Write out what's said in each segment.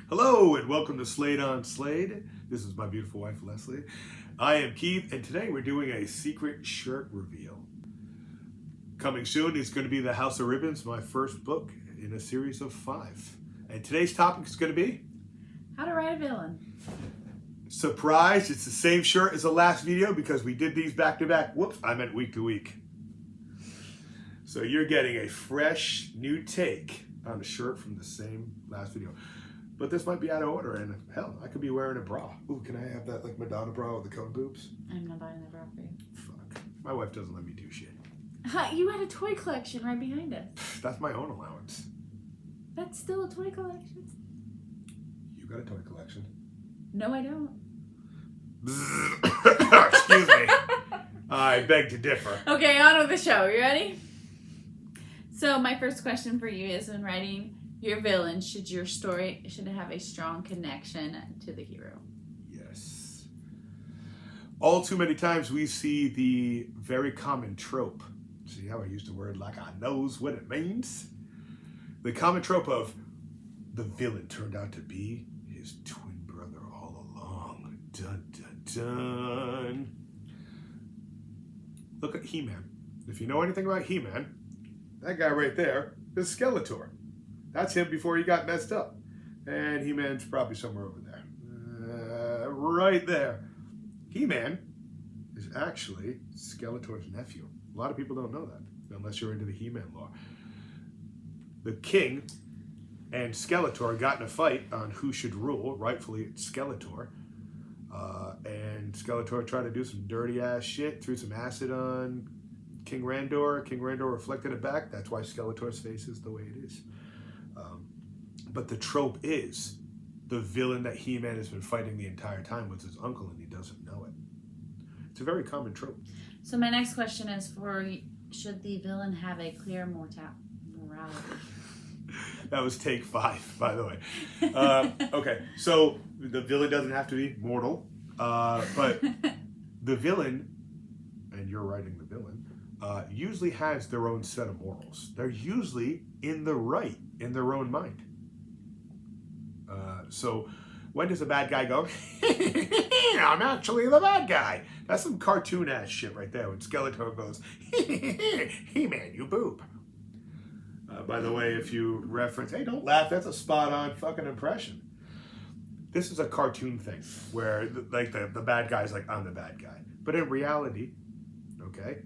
Hello and welcome to Slade on Slade. This is my beautiful wife Leslie. I am Keith and today we're doing a secret shirt reveal. Coming soon is going to be The House of Ribbons, my first book in a series of 5. And today's topic is going to be how to write a villain. Surprise, it's the same shirt as the last video because we did these back to back. Whoops, I meant week to week. So you're getting a fresh new take on a shirt from the same last video. But this might be out of order, and hell, I could be wearing a bra. Ooh, can I have that like Madonna bra with the cone boobs? I'm not buying that bra for you. Fuck. My wife doesn't let me do shit. You had a toy collection right behind us. That's my own allowance. That's still a toy collection. You got a toy collection? No, I don't. Excuse me. I beg to differ. Okay, on with the show. You ready? So my first question for you is, when writing your villain, should it have a strong connection to the hero? Yes. All too many times we see the very common trope. See how I use the word like I knows what it means? The common trope of the villain turned out to be his twin brother all along. Dun, dun, dun. Look at He-Man. If you know anything about He-Man, that guy right there is Skeletor. That's him before he got messed up. And He-Man's probably somewhere over there. Right there. He-Man is actually Skeletor's nephew. A lot of people don't know that, unless you're into the He-Man lore. The king and Skeletor got in a fight on who should rule. Rightfully, it's Skeletor. And Skeletor tried to do some dirty ass shit, threw some acid on King Randor. King Randor reflected it back. That's why Skeletor's face is the way it is. But the trope is the villain that He-Man has been fighting the entire time was his uncle, and he doesn't know it. It's a very common trope. So my next question is should the villain have a clear morality? That was take 5, by the way. Okay, so the villain doesn't have to be mortal, but the villain, and you're writing the villain, usually has their own set of morals. They're usually in the right, in their own mind. So when does a bad guy go, I'm actually the bad guy? That's some cartoon ass shit right there when Skeletor goes, He-Man, you boob. By the way, if you reference, hey, don't laugh, that's a spot on fucking impression. This is a cartoon thing where like the bad guy's like, I'm the bad guy. But in reality, okay,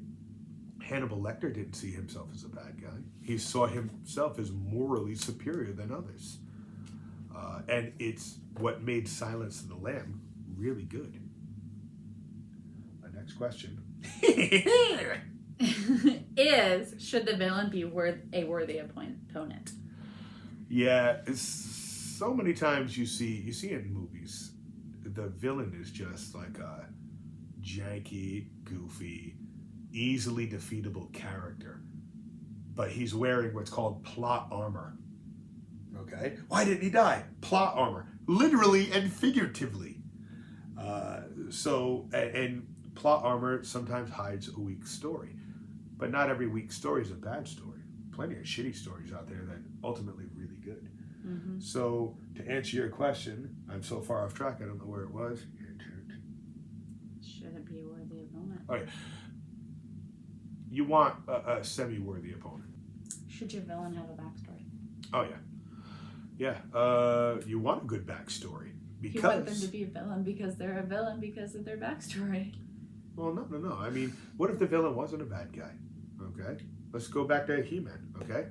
Hannibal Lecter didn't see himself as a bad guy. He saw himself as morally superior than others. And it's what made Silence of the Lamb really good. My next question is, should the villain be a worthy opponent? Yeah, it's so many times you see in movies, the villain is just like a janky, goofy, easily defeatable character. But he's wearing what's called plot armor. Okay? Why didn't he die? Plot armor. Literally and figuratively. And plot armor sometimes hides a weak story. But not every weak story is a bad story. Plenty of shitty stories out there that ultimately really good. Mm-hmm. So to answer your question, I'm so far off track, I don't know where it was. Should it be a worthy opponent? Okay. You want a semi-worthy opponent. Should your villain have a backstory? Oh, yeah. Yeah. You want a good backstory. Because you want them to be a villain because they're a villain because of their backstory. Well, no. I mean, what if the villain wasn't a bad guy? Okay. Let's go back to He-Man. Okay.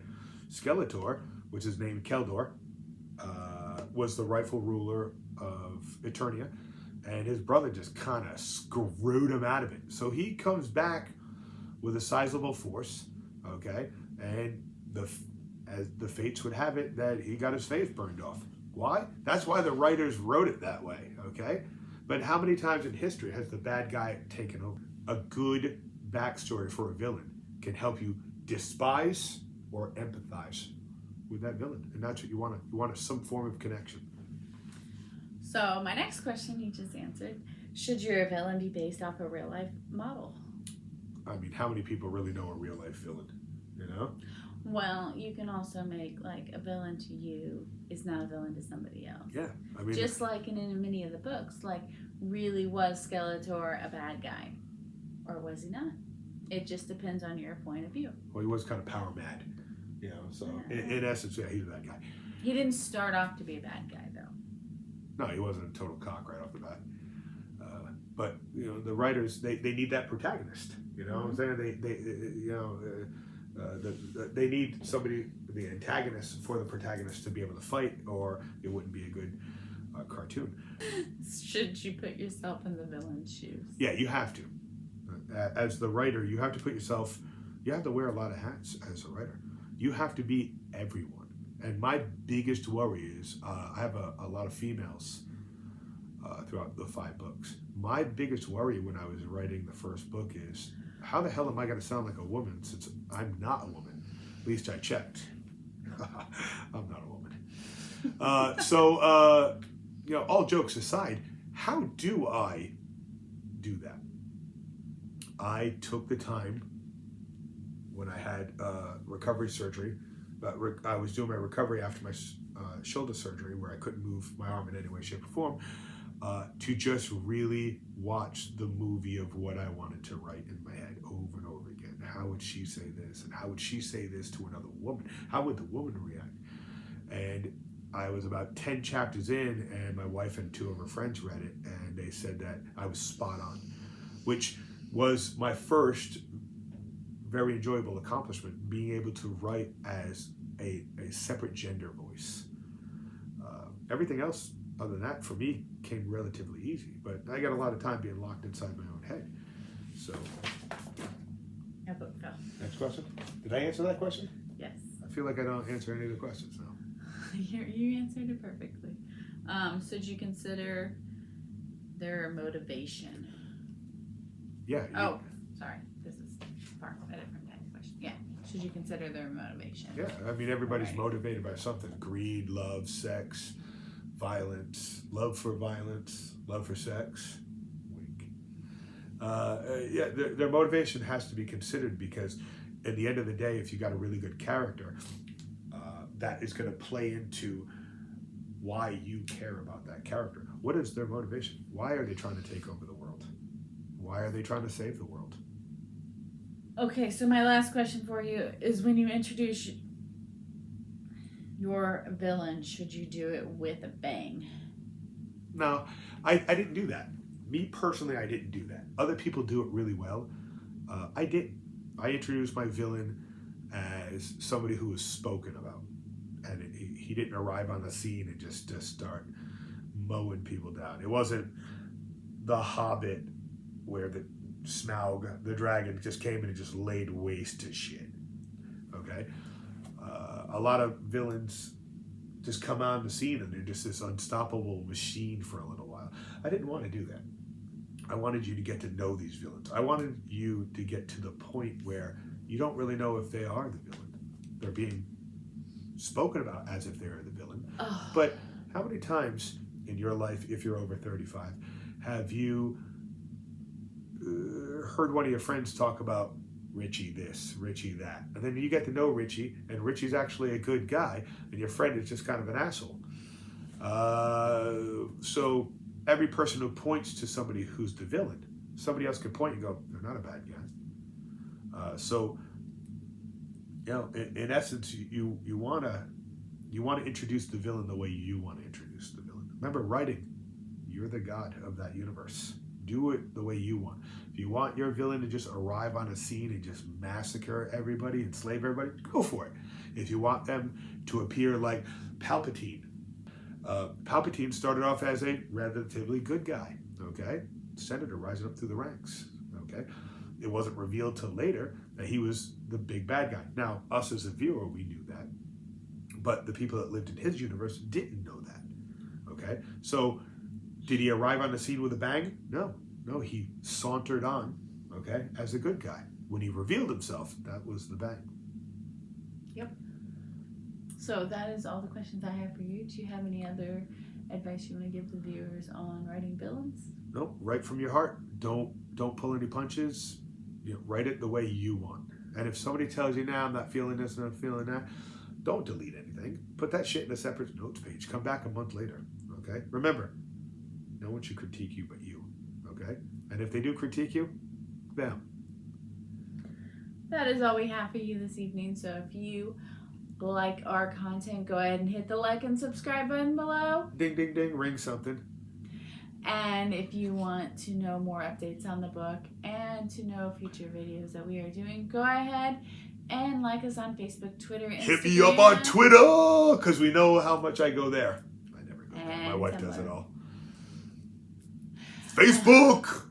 Skeletor, which is named Keldor, was the rightful ruler of Eternia, and his brother just kind of screwed him out of it. So he comes back with a sizable force, okay, and as the fates would have it, that he got his face burned off. Why? That's why the writers wrote it that way, okay? But how many times in history has the bad guy taken over? A good backstory for a villain can help you despise or empathize with that villain, and that's what you want. You want some form of connection. So my next question you just answered: should your villain be based off a real life model? I mean, how many people really know a real life villain? You know? Well, you can also make like a villain to you is not a villain to somebody else. Yeah, I mean, Just like in many of the books, like really was Skeletor a bad guy, or was he not? It just depends on your point of view. well, he was kind of power mad, you know. So in essence, yeah, he's a bad guy. He didn't start off to be a bad guy, though. No, he wasn't a total cock right off the bat. But you know, the writers they need that protagonist. You know what I'm saying? They need somebody, the antagonist, for the protagonist to be able to fight, or it wouldn't be a good cartoon. Should you put yourself in the villain's shoes? Yeah, you have to. As the writer, you have to put yourself. You have to wear a lot of hats as a writer. You have to be everyone. And my biggest worry is I have a lot of females throughout the 5 books. My biggest worry when I was writing the first book is, how the hell am I going to sound like a woman since I'm not a woman? At least I checked. I'm not a woman. You know, all jokes aside, how do I do that? I took the time when I had recovery surgery. I was doing my recovery after my shoulder surgery, where I couldn't move my arm in any way, shape, or form, to just really watch the movie of what I wanted to write in my head over and over again. How would she say this? And how would she say this to another woman? How would the woman react? And I was about 10 chapters in, and my wife and 2 of her friends read it, and they said that I was spot on, which was my first very enjoyable accomplishment, being able to write as a separate gender voice. Everything else, other than that, for me, came relatively easy, but I got a lot of time being locked inside my own head. So, Your book fell. next question. Did I answer that question? Yes. I feel like I don't answer any of the questions now. You answered it perfectly. So did you consider their motivation? Yeah. Oh, sorry. This is part of a different kind of question. Yeah. Should you consider their motivation? Yeah, I mean, everybody's Right. motivated by something: greed, love, sex, violence, love for violence, love for sex. Wink. Yeah, their motivation has to be considered, because at the end of the day, if you got a really good character, that is going to play into why you care about that character. What is their motivation? Why are they trying to take over the world? Why are they trying to save the world? Okay, so my last question for you is, when you introduce your villain, should you do it with a bang? No, I didn't do that. Me personally, I didn't do that. Other people do it really well. I didn't. I introduced my villain as somebody who was spoken about. And he didn't arrive on the scene and just start mowing people down. It wasn't the Hobbit, where the Smaug, the dragon, just came in and just laid waste to shit. Okay? A lot of villains just come on the scene and they're just this unstoppable machine for a little while. I didn't want to do that. I wanted you to get to know these villains. I wanted you to get to the point where you don't really know if they are the villain. They're being spoken about as if they're the villain. Oh. But how many times in your life, if you're over 35, have you heard one of your friends talk about Richie this, Richie that, and then you get to know Richie, and Richie's actually a good guy, and your friend is just kind of an asshole? So every person who points to somebody who's the villain, somebody else could point and go, they're not a bad guy. So you know, in essence, you want to introduce the villain the way you want to introduce the villain. Remember, writing, you're the god of that universe. Do it the way you want. If you want your villain to just arrive on a scene and just massacre everybody, enslave everybody, go for it. If you want them to appear like Palpatine, Palpatine started off as a relatively good guy, okay? Senator rising up through the ranks, okay? It wasn't revealed till later that he was the big bad guy. Now, us as a viewer, we knew that, but the people that lived in his universe didn't know that, okay? So, did he arrive on the scene with a bang? No, he sauntered on, okay, as a good guy. When he revealed himself, that was the bang. Yep. So that is all the questions I have for you. Do you have any other advice you want to give the viewers on writing villains? No, write from your heart. Don't pull any punches. You know, write it the way you want. And if somebody tells you, now I'm not feeling this and I'm feeling that, don't delete anything. Put that shit in a separate notes page. Come back a month later. Okay? Remember, no one should critique you but you. Okay? And if they do critique you, them. That is all we have for you this evening. So if you like our content, go ahead and hit the like and subscribe button below. Ding, ding, ding. Ring something. And if you want to know more updates on the book and to know future videos that we are doing, go ahead and like us on Facebook, Twitter, Instagram. Hit me up on Twitter, because we know how much I go there. I never go there. My And wife does Tumblr. it all. Facebook!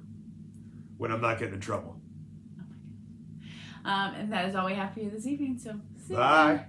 When I'm not getting in trouble. And that is all we have for you this evening. So, see you. Bye.